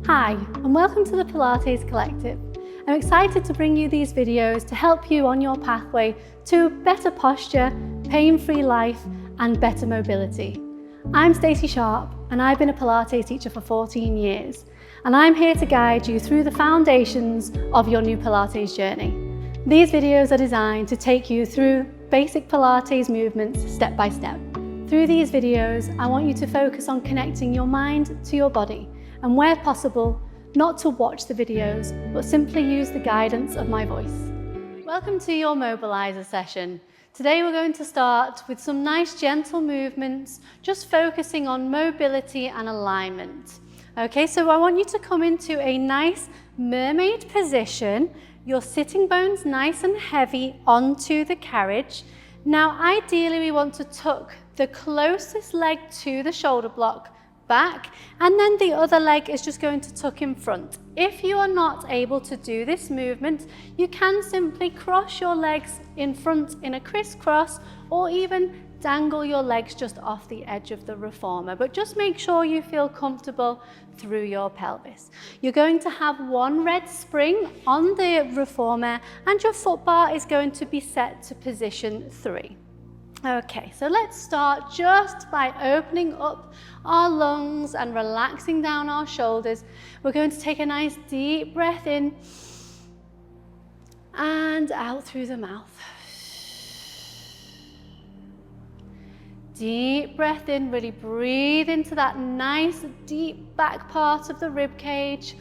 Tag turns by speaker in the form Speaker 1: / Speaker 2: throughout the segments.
Speaker 1: Hi, and welcome to the Pilates Collective. I'm excited to bring you these videos to help you on your pathway to better posture, pain-free life, and better mobility. I'm Stacey Sharp, and I've been a Pilates teacher for 14 years, and I'm here to guide you through the foundations of your new Pilates journey. These videos are designed to take you through basic Pilates movements step by step. Through these videos, I want you to focus on connecting your mind to your body, and where possible, not to watch the videos, but simply use the guidance of my voice. Welcome to your Mobiliser session. Today we're going to start with some nice gentle movements, just focusing on mobility and alignment. Okay, so I want you to come into a nice mermaid position, your sitting bones nice and heavy onto the carriage. Now ideally we want to tuck the closest leg to the shoulder block back, and then the other leg is just going to tuck in front. If you are not able to do this movement, you can simply cross your legs in front in a crisscross, or even dangle your legs just off the edge of the Reformer, but just make sure you feel comfortable through your pelvis. You're going to have one red spring on the Reformer, and your foot bar is going to be set to position 3. Okay, so let's start just by opening up our lungs and relaxing down our shoulders. We're going to take a nice deep breath in and out through the mouth. Deep breath in, really breathe into that nice deep back part of the rib cage.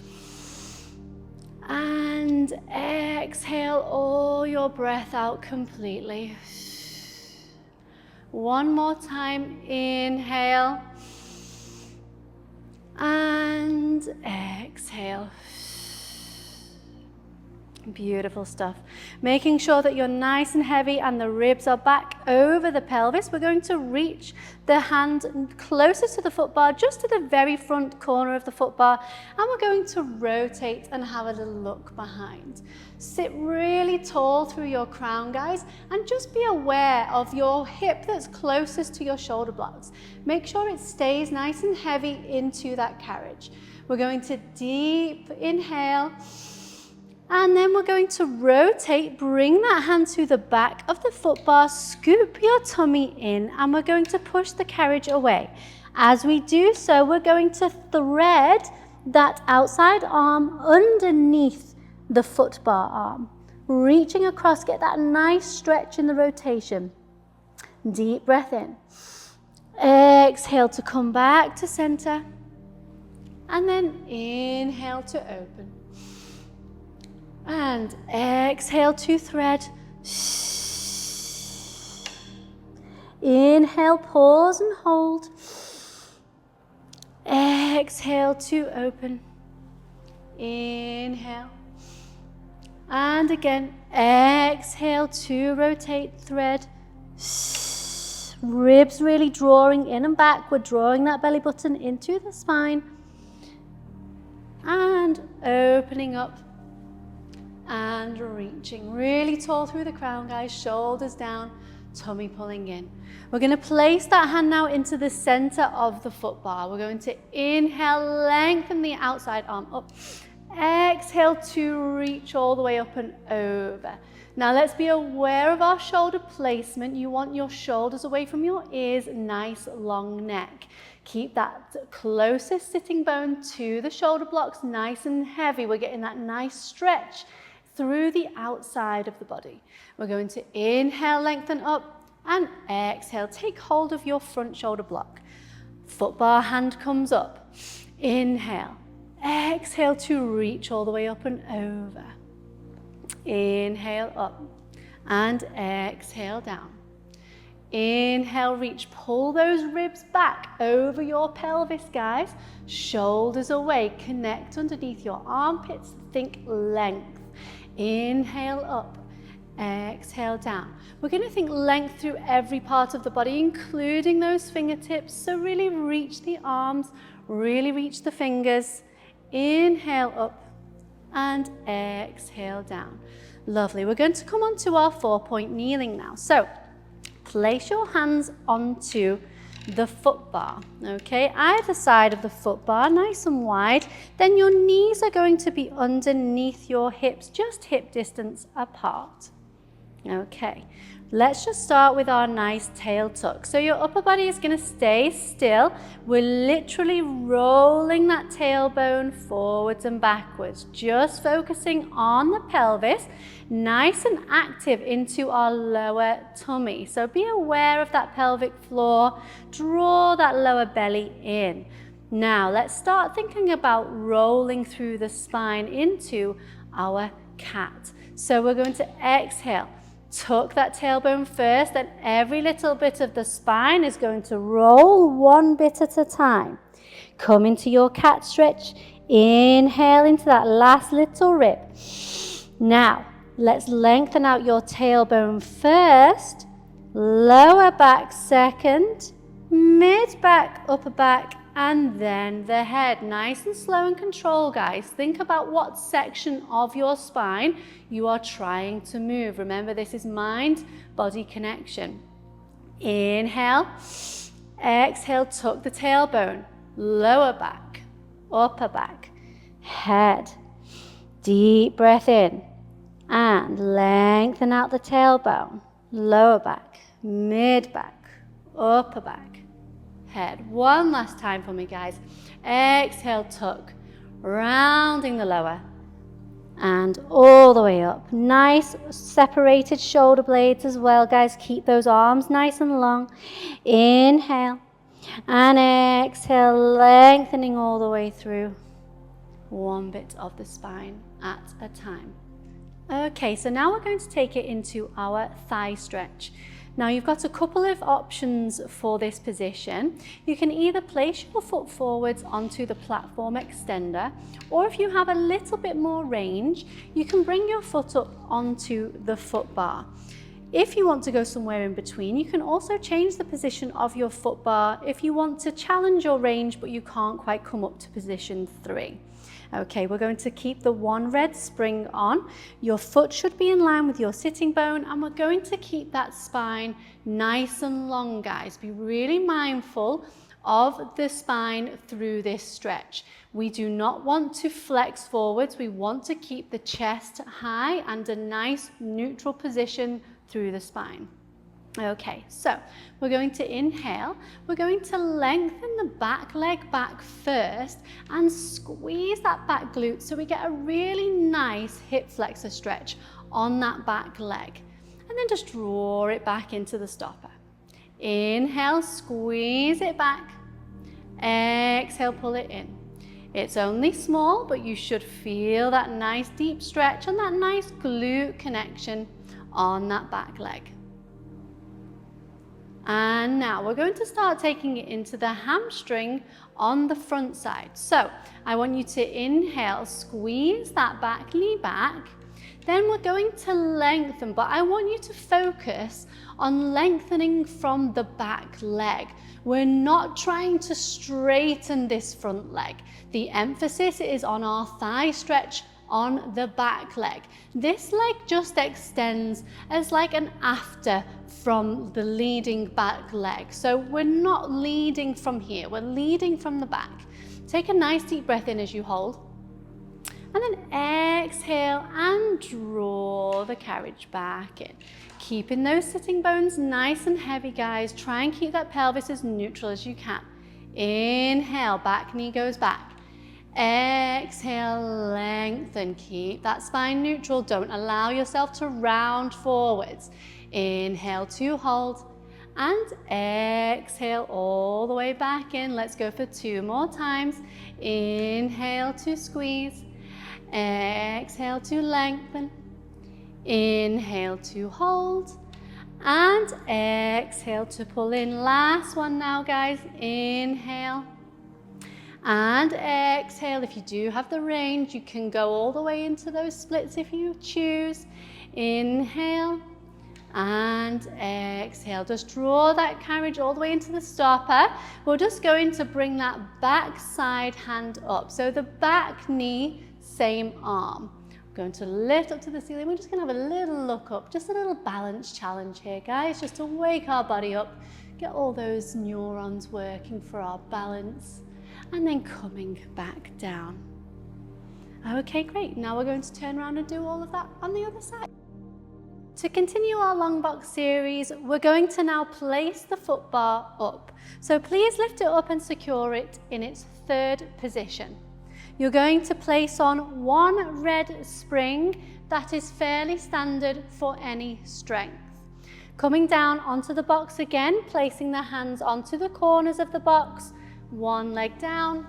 Speaker 1: And exhale all your breath out completely. One more time, inhale and exhale. Beautiful stuff. Making sure that you're nice and heavy and the ribs are back over the pelvis. We're going to reach the hand closest to the foot bar, just to the very front corner of the foot bar, and we're going to rotate and have a little look behind. Sit really tall through your crown, guys, and just be aware of your hip that's closest to your shoulder blocks. Make sure it stays nice and heavy into that carriage. We're going to deep inhale, and then we're going to rotate, bring that hand to the back of the foot bar, scoop your tummy in, and we're going to push the carriage away. As we do so, we're going to thread that outside arm underneath the foot bar arm. Reaching across, get that nice stretch in the rotation. Deep breath in. Exhale to come back to center. And then inhale to open. And exhale to thread. Inhale, pause and hold. Exhale to open. Inhale. And again, exhale to rotate, thread. Ribs really drawing in and back. We're drawing that belly button into the spine. And opening up. And reaching really tall through the crown, guys. Shoulders down, tummy pulling in. We're going to place that hand now into the center of the foot bar. We're going to inhale, lengthen the outside arm up. Exhale to reach all the way up and over. Now let's be aware of our shoulder placement. You want your shoulders away from your ears, nice long neck. Keep that closest sitting bone to the shoulder blocks nice and heavy. We're getting that nice stretch through the outside of the body. We're going to inhale, lengthen up, and exhale. Take hold of your front shoulder block. Foot bar hand comes up. Inhale. Exhale to reach all the way up and over. Inhale up and exhale down. Inhale, reach, pull those ribs back over your pelvis, guys. Shoulders away, connect underneath your armpits, think length. Inhale up, exhale down. We're going to think length through every part of the body, including those fingertips. So really reach the arms, really reach the fingers. Inhale up and exhale down. Lovely. We're going to come onto our 4-point kneeling now. So place your hands onto the foot bar, okay? Either side of the foot bar, nice and wide. Then your knees are going to be underneath your hips, just hip distance apart. Okay, let's just start with our nice tail tuck. So your upper body is going to stay still. We're literally rolling that tailbone forwards and backwards, just focusing on the pelvis, nice and active into our lower tummy. So be aware of that pelvic floor, draw that lower belly in. Now let's start thinking about rolling through the spine into our cat. So we're going to exhale. Tuck that tailbone first, and every little bit of the spine is going to roll one bit at a time. Come into your cat stretch. Inhale into that last little rib. Now, let's lengthen out your tailbone first, lower back second, mid back, upper back, and then the head. Nice and slow and controlled, guys. Think about what section of your spine you are trying to move. Remember, this is mind-body connection. Inhale, exhale, tuck the tailbone, lower back, upper back, head. Deep breath in and lengthen out the tailbone, lower back, mid back, upper back, head. One last time for me, guys. Exhale, tuck, rounding the lower and all the way up. Nice separated shoulder blades as well, guys. Keep those arms nice and long. Inhale and exhale, lengthening all the way through. One bit of the spine at a time. Okay, so now we're going to take it into our thigh stretch. Now you've got a couple of options for this position. You can either place your foot forwards onto the platform extender, or if you have a little bit more range, you can bring your foot up onto the foot bar. If you want to go somewhere in between, you can also change the position of your foot bar if you want to challenge your range but you can't quite come up to position 3. Okay, we're going to keep the one red spring on. Your foot should be in line with your sitting bone, and we're going to keep that spine nice and long, guys. Be really mindful of the spine through this stretch. We do not want to flex forwards. We want to keep the chest high and a nice neutral position through the spine. Okay, so we're going to inhale. We're going to lengthen the back leg back first and squeeze that back glute so we get a really nice hip flexor stretch on that back leg. And then just draw it back into the stopper. Inhale, squeeze it back. Exhale, pull it in. It's only small, but you should feel that nice deep stretch and that nice glute connection on that back leg. And now we're going to start taking it into the hamstring on the front side. So I want you to inhale, squeeze that back knee back. Then we're going to lengthen, but I want you to focus on lengthening from the back leg. We're not trying to straighten this front leg. The emphasis is on our thigh stretch on the back leg. This leg just extends as like an after from the leading back leg. So we're not leading from here, we're leading from the back. Take a nice deep breath in as you hold. And then exhale and draw the carriage back in. Keeping those sitting bones nice and heavy, guys. Try and keep that pelvis as neutral as you can. Inhale, back knee goes back. Exhale, lengthen. Keep that spine neutral. Don't allow yourself to round forwards. Inhale to hold. And exhale all the way back in. Let's go for 2 more times. Inhale to squeeze. Exhale to lengthen. Inhale to hold. And exhale to pull in. Last one now, guys. Inhale. And exhale. If you do have the range, you can go all the way into those splits if you choose. Inhale. And exhale. Just draw that carriage all the way into the stopper. We're just going to bring that back side hand up. So the back knee, same arm. We're going to lift up to the ceiling. We're just going to have a little look up, just a little balance challenge here, guys, just to wake our body up, Get all those neurons working for our balance, and then coming back down. Okay, great. Now we're going to turn around and do all of that on the other side. To continue our long box series, we're going to now place the foot bar up. So please lift it up and secure it in its third position. You're going to place on one red spring that is fairly standard for any strength. Coming down onto the box again, placing the hands onto the corners of the box, one leg down,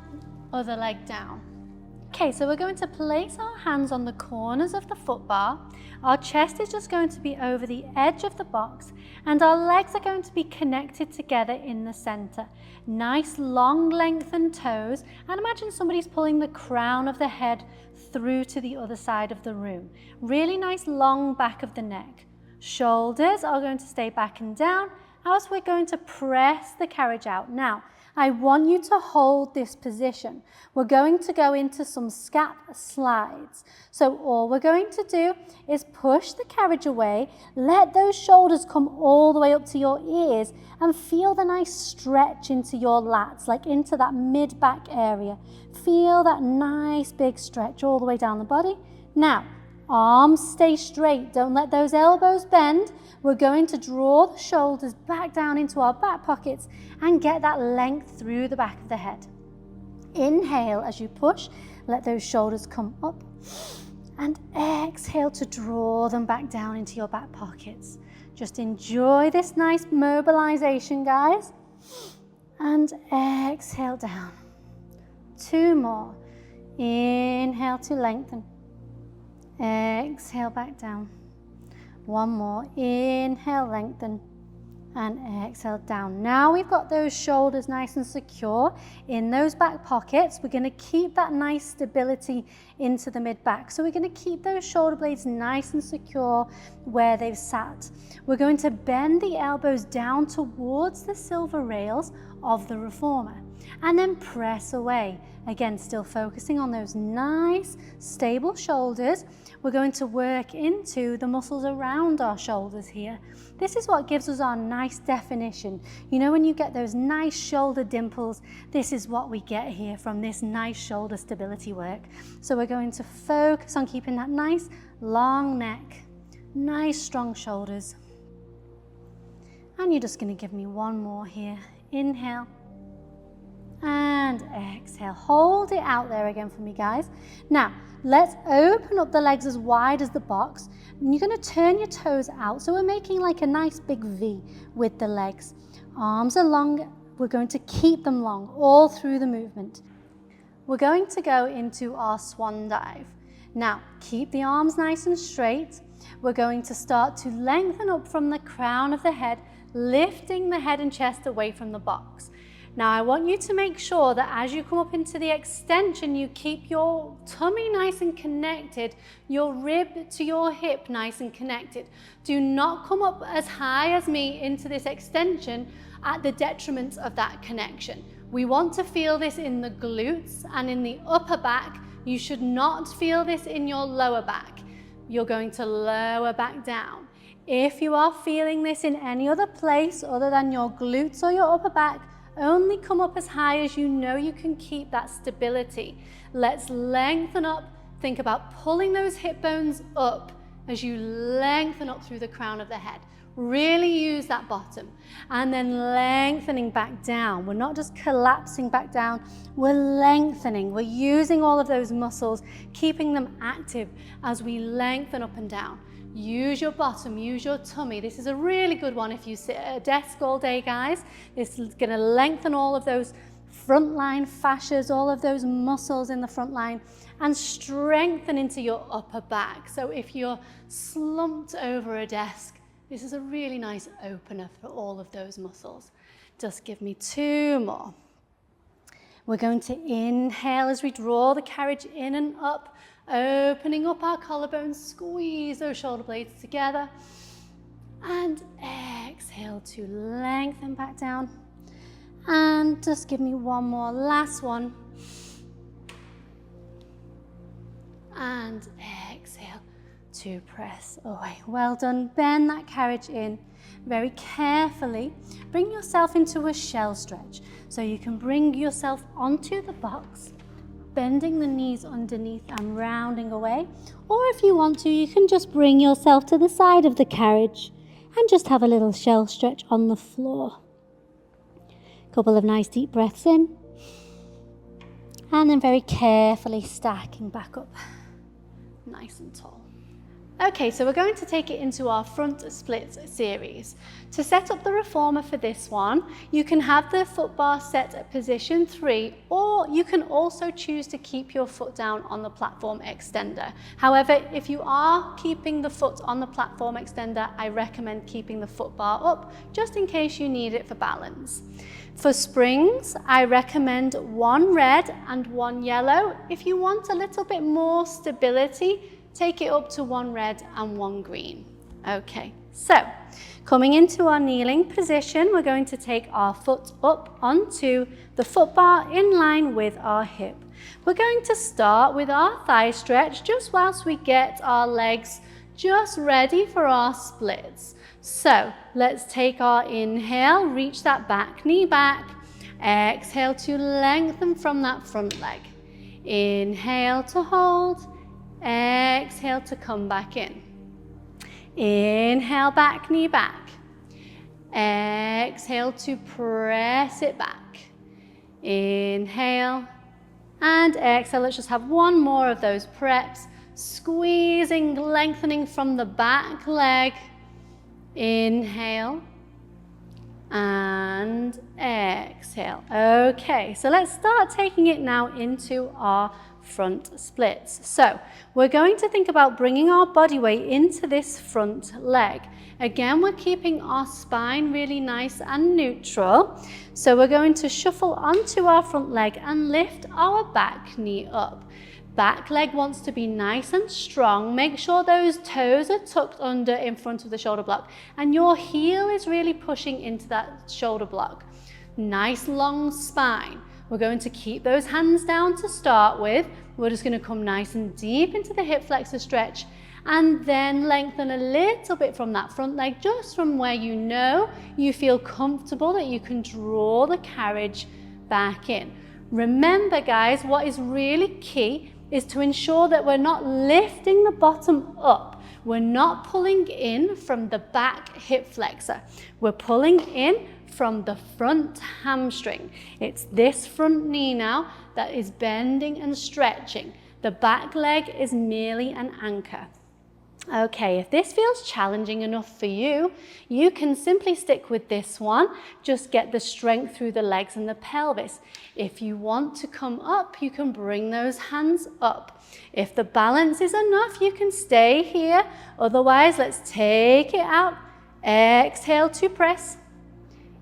Speaker 1: other leg down. Okay, so we're going to place our hands on the corners of the foot bar. Our chest is just going to be over the edge of the box, and our legs are going to be connected together in the center. Nice long lengthened toes, and imagine somebody's pulling the crown of the head through to the other side of the room. Really nice long back of the neck. Shoulders are going to stay back and down as we're going to press the carriage out. Now, I want you to hold this position. We're going to go into some scap slides. So all we're going to do is push the carriage away, let those shoulders come all the way up to your ears, and feel the nice stretch into your lats, like into that mid-back area. Feel that nice big stretch all the way down the body. Now, arms stay straight, don't let those elbows bend. We're going to draw the shoulders back down into our back pockets and get that length through the back of the head. Inhale as you push, let those shoulders come up, and exhale to draw them back down into your back pockets. Just enjoy this nice mobilization, guys. And exhale down. Two more. Inhale to lengthen. Exhale back down. One more. Inhale, lengthen, and exhale down. Now we've got those shoulders nice and secure in those back pockets. We're going to keep that nice stability into the mid-back. So we're going to keep those shoulder blades nice and secure where they've sat. We're going to bend the elbows down towards the silver rails of the Reformer, and then press away. Again, still focusing on those nice, stable shoulders. We're going to work into the muscles around our shoulders here. This is what gives us our nice definition. You know, when you get those nice shoulder dimples, this is what we get here from this nice shoulder stability work. So we're going to focus on keeping that nice long neck, nice strong shoulders. And you're just going to give me one more here. Inhale. And exhale. Hold it out there again for me, guys. Now, let's open up the legs as wide as the box. And you're going to turn your toes out. So we're making like a nice big V with the legs. Arms are long. We're going to keep them long all through the movement. We're going to go into our swan dive. Now, keep the arms nice and straight. We're going to start to lengthen up from the crown of the head, lifting the head and chest away from the box. Now I want you to make sure that as you come up into the extension, you keep your tummy nice and connected, your rib to your hip nice and connected. Do not come up as high as me into this extension at the detriment of that connection. We want to feel this in the glutes and in the upper back. You should not feel this in your lower back. You're going to lower back down. If you are feeling this in any other place other than your glutes or your upper back, only come up as high as you know you can keep that stability. Let's lengthen up. Think about pulling those hip bones up as you lengthen up through the crown of the head. Really use that bottom. And then lengthening back down. We're not just collapsing back down, we're lengthening. We're using all of those muscles, keeping them active as we lengthen up and down. Use your bottom, use your tummy. This is a really good one if you sit at a desk all day, guys. This is going to lengthen all of those frontline fascias, all of those muscles in the front line, and strengthen into your upper back. So if you're slumped over a desk, this is a really nice opener for all of those muscles. Just give me two more. We're going to inhale as we draw the carriage in and up, opening up our collarbones, squeeze those shoulder blades together, and exhale to lengthen back down. And just give me one more, last one. And exhale to press away. Well done. Bend that carriage in very carefully. Bring yourself into a shell stretch. So you can bring yourself onto the box, bending the knees underneath and rounding away. Or if you want to, you can just bring yourself to the side of the carriage and just have a little shell stretch on the floor. Couple of nice deep breaths in. And then very carefully stacking back up, nice and tall. Okay, so we're going to take it into our front splits series. To set up the reformer for this one, you can have the foot bar set at position 3, or you can also choose to keep your foot down on the platform extender. However, if you are keeping the foot on the platform extender, I recommend keeping the foot bar up, just in case you need it for balance. For springs, I recommend 1 red and 1 yellow. If you want a little bit more stability, take it up to 1 red and 1 green. Okay, so coming into our kneeling position, we're going to take our foot up onto the foot bar in line with our hip. We're going to start with our thigh stretch just whilst we get our legs just ready for our splits. So let's take our inhale, reach that back knee back. Exhale to lengthen from that front leg. Inhale to hold. Exhale to come back in. Inhale, back knee back. Exhale to press it back. Inhale and exhale. Let's just have one more of those preps. Squeezing, lengthening from the back leg. Inhale and exhale. Okay, so let's start taking it now into our front splits. So we're going to think about bringing our body weight into this front leg. Again, we're keeping our spine really nice and neutral. So we're going to shuffle onto our front leg and lift our back knee up. Back leg wants to be nice and strong. Make sure those toes are tucked under in front of the shoulder block and your heel is really pushing into that shoulder block. Nice long spine. We're going to keep those hands down to start with. We're just going to come nice and deep into the hip flexor stretch and then lengthen a little bit from that front leg, just from where you know you feel comfortable that you can draw the carriage back in. Remember guys, what is really key is to ensure that we're not lifting the bottom up. We're not pulling in from the back hip flexor. We're pulling in from the front hamstring. It's this front knee now that is bending and stretching. The back leg is merely an anchor. Okay, if this feels challenging enough for you, you can simply stick with this one. Just get the strength through the legs and the pelvis. If you want to come up, you can bring those hands up. If the balance is enough, you can stay here. Otherwise, let's take it out. Exhale to press.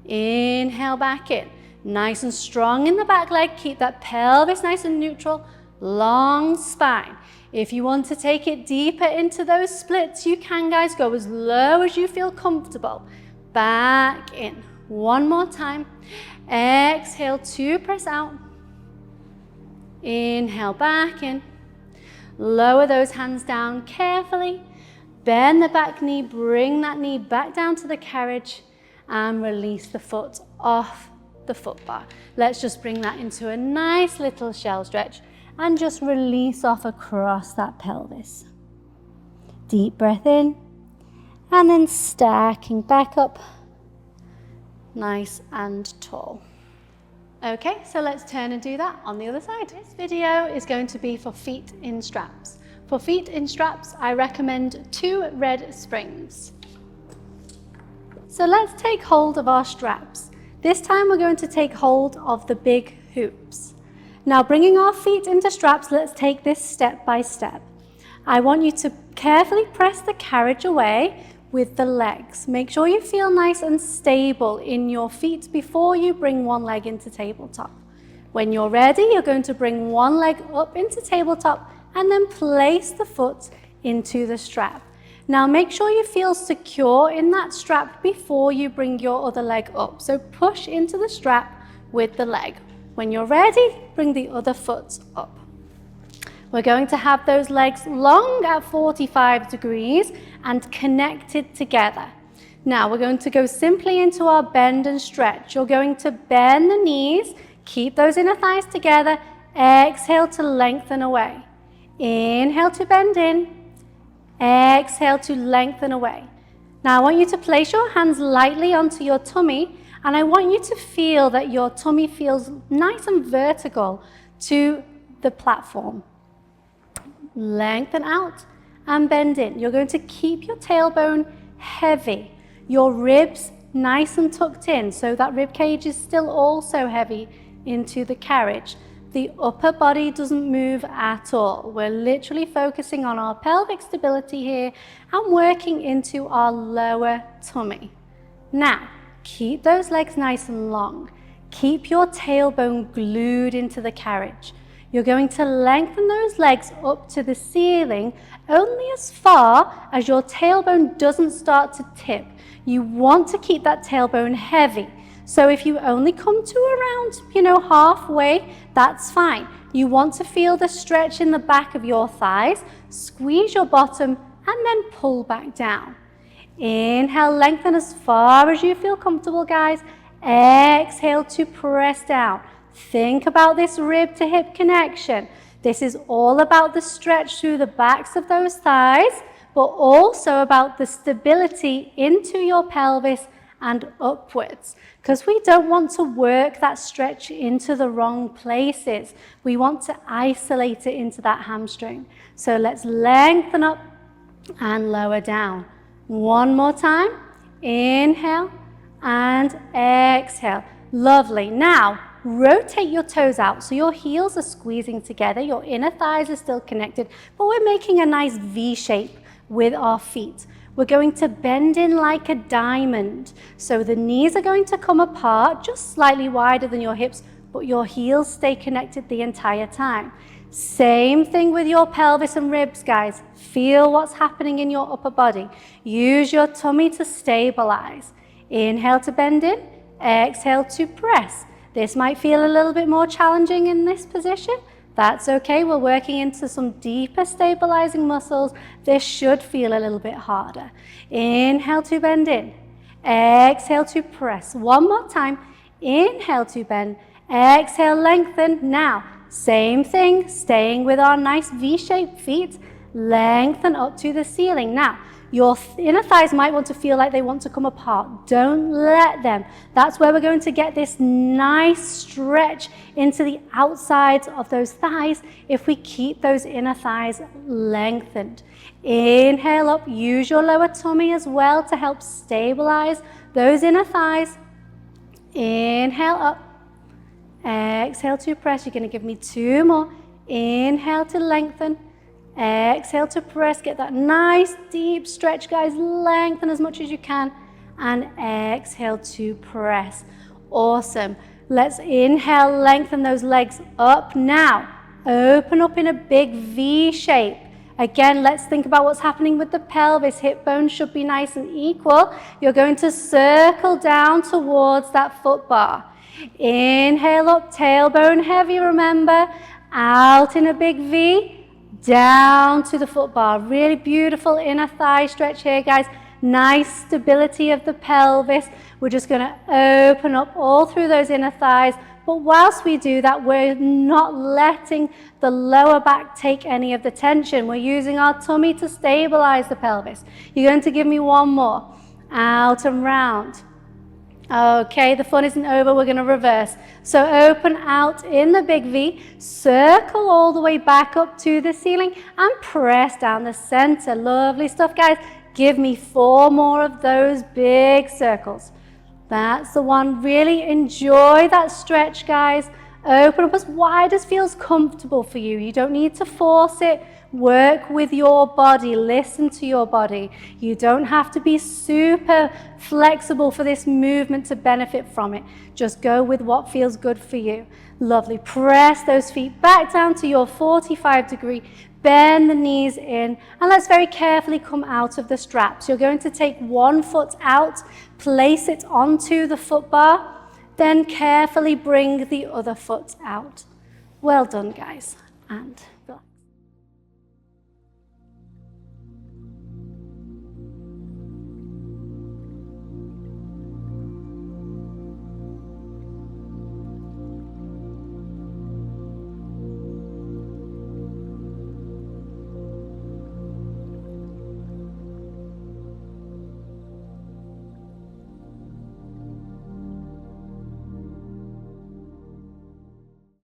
Speaker 1: Inhale back in. Nice and strong in the back leg. Keep that pelvis nice and neutral. Long spine. If you want to take it deeper into those splits, you can, guys. Go as low as you feel comfortable. Back in. One more time. Exhale to press out. Inhale back in. Lower those hands down carefully. Bend the back knee. Bring that knee back down to the carriage and release the foot off the foot bar. Let's just bring that into a nice little shell stretch and just release off across that pelvis. Deep breath in and then stacking back up nice and tall. Okay, so let's turn and do that on the other side. This video is going to be for feet in straps. For feet in straps, I recommend 2 red springs. So let's take hold of our straps. This time we're going to take hold of the big hoops. Now bringing our feet into straps, let's take this step by step. I want you to carefully press the carriage away with the legs. Make sure you feel nice and stable in your feet before you bring one leg into tabletop. When you're ready, you're going to bring one leg up into tabletop and then place the foot into the strap. Now make sure you feel secure in that strap before you bring your other leg up. So push into the strap with the leg. When you're ready, bring the other foot up. We're going to have those legs long at 45 degrees and connected together. Now we're going to go simply into our bend and stretch. You're going to bend the knees, keep those inner thighs together, exhale to lengthen away. Inhale to bend in, exhale to lengthen away. Now I want you to place your hands lightly onto your tummy, and I want you to feel that your tummy feels nice and vertical to the platform. Lengthen out and bend in. You're going to keep your tailbone heavy, your ribs nice and tucked in, so that rib cage is still also heavy into the carriage. The upper body doesn't move at all. We're literally focusing on our pelvic stability here and working into our lower tummy. Now, keep those legs nice and long. Keep your tailbone glued into the carriage. You're going to lengthen those legs up to the ceiling only as far as your tailbone doesn't start to tip. You want to keep that tailbone heavy. So if you only come to around, halfway, that's fine. You want to feel the stretch in the back of your thighs, squeeze your bottom, and then pull back down. Inhale, lengthen as far as you feel comfortable, guys. Exhale to press down. Think about this rib to hip connection. This is all about the stretch through the backs of those thighs, but also about the stability into your pelvis and upwards, because we don't want to work that stretch into the wrong places. We want to isolate it into that hamstring. So let's lengthen up and lower down. One more time. Inhale and exhale. Lovely. Now, rotate your toes out so your heels are squeezing together, your inner thighs are still connected, but we're making a nice V shape with our feet. We're going to bend in like a diamond. So the knees are going to come apart, just slightly wider than your hips, but your heels stay connected the entire time. Same thing with your pelvis and ribs, guys. Feel what's happening in your upper body. Use your tummy to stabilize. Inhale to bend in, exhale to press. This might feel a little bit more challenging in this position. That's okay, we're working into some deeper stabilizing muscles. This should feel a little bit harder. Inhale to bend in, exhale to press. One more time, inhale to bend, exhale, lengthen. Now, same thing, staying with our nice V-shaped feet, lengthen up to the ceiling. Now, your inner thighs might want to feel like they want to come apart. Don't let them. That's where we're going to get this nice stretch into the outsides of those thighs if we keep those inner thighs lengthened. Inhale up. Use your lower tummy as well to help stabilize those inner thighs. Inhale up. Exhale to press. You're going to give me two more. Inhale to lengthen. Exhale to press, get that nice deep stretch, guys. Lengthen as much as you can. And exhale to press. Awesome. Let's inhale, lengthen those legs up. Now, open up in a big V shape. Again, let's think about what's happening with the pelvis. Hip bones should be nice and equal. You're going to circle down towards that foot bar. Inhale up, tailbone heavy, remember. Out in a big V. Down to the foot bar. Really beautiful inner thigh stretch here, guys. Nice stability of the pelvis. We're just going to open up all through those inner thighs. But whilst we do that, we're not letting the lower back take any of the tension. We're using our tummy to stabilize the pelvis. You're going to give me one more. Out and round. Okay, the fun isn't over, we're going to reverse. So open out in the big V, circle all the way back up to the ceiling and press down the center. Lovely stuff, guys. Give me four more of those big circles. That's the one. Really enjoy that stretch, guys. Open up as wide as feels comfortable for you. You don't need to force it. Work with your body. Listen to your body. You don't have to be super flexible for this movement to benefit from it. Just go with what feels good for you. Lovely. Press those feet back down to your 45-degree. Bend the knees in, and let's very carefully come out of the straps. You're going to take one foot out, place it onto the foot bar, then carefully bring the other foot out. Well done, guys. And